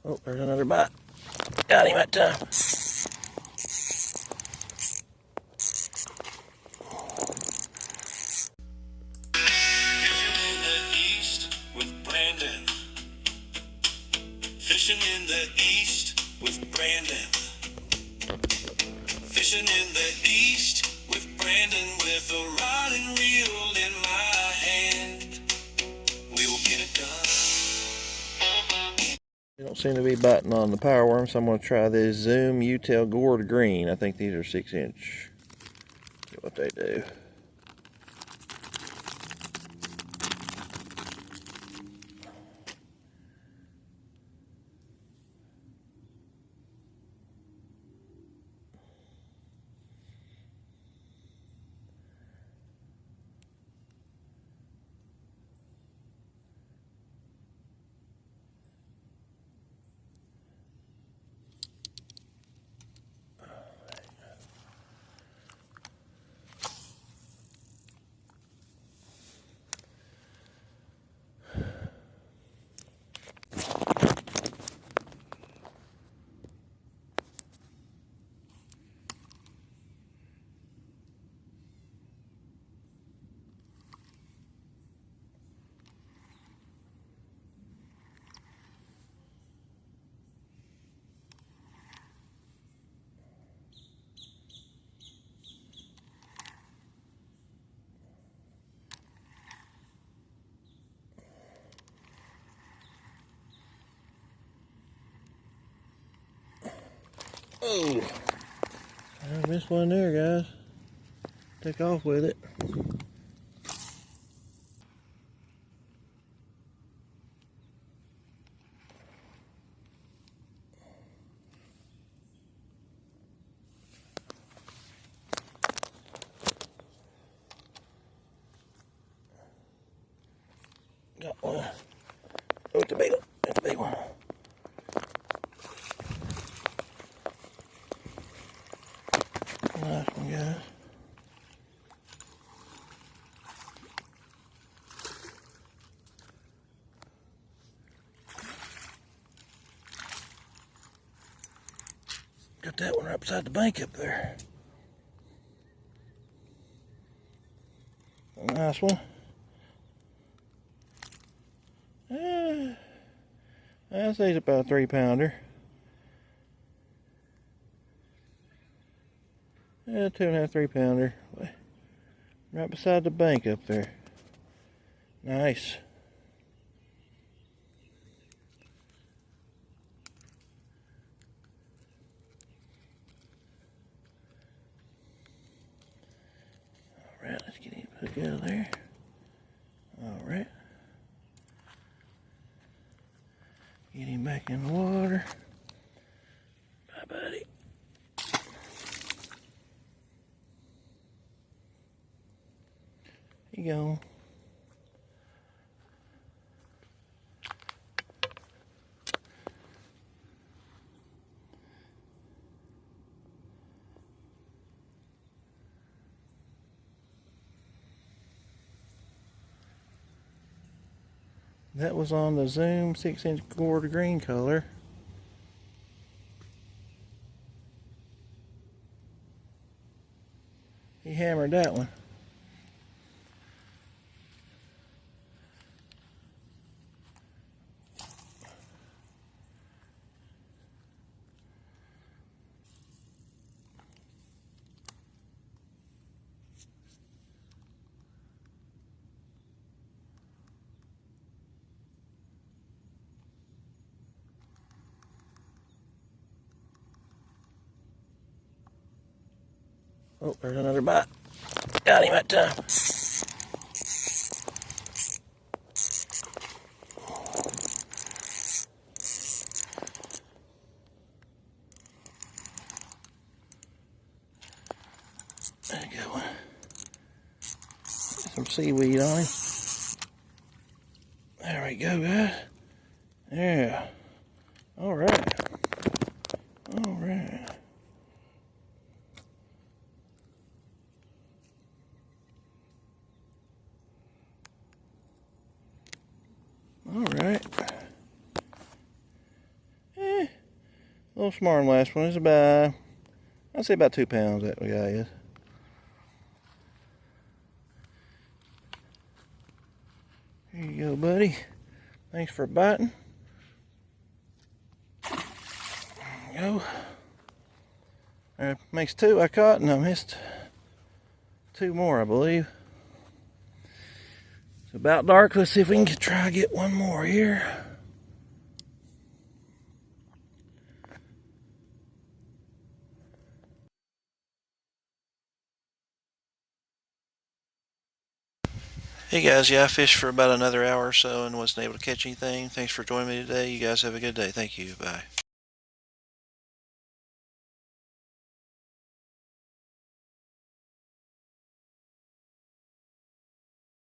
Oh, there's another bite. Got him that time. Fishing in the east with Brandon. Fishing in the east with Brandon. Fishing in the east with Brandon with a rod and reel in my hand. We will get it done. They don't seem to be biting on the power worm, so I'm going to try this Zoom U-tail gourd green. I think these are 6-inch. See what they do. Oh, I missed one there, guys. Take off with it. Got one. Oh, it's a big one. It's a big one. Nice one, guys. Got that one right beside the bank up there. A nice one. I'd say it's about a 3-pounder. Yeah, 2.5, 3-pounder. Right beside the bank up there. Nice. Alright, let's get him hook out of there. Alright. Get him back in the water. Bye, buddy. Here you go. That was on the Zoom 6-inch gourd green color. He hammered that one. Oh, there's another bite. Got him that time. There you go. Some seaweed on him. There we go, guys. Yeah. All right. All right. All right. little smaller than the last one. It's about, I'd say about 2 pounds that guy is. Here you go, buddy. Thanks for biting. There you go. There makes 2 I caught, and I missed 2 more, I believe. It's about dark. Let's see if we can try to get one more here. Hey guys, yeah, I fished for about another hour or so and wasn't able to catch anything. Thanks for joining me today. You guys have a good day. Thank you. Bye.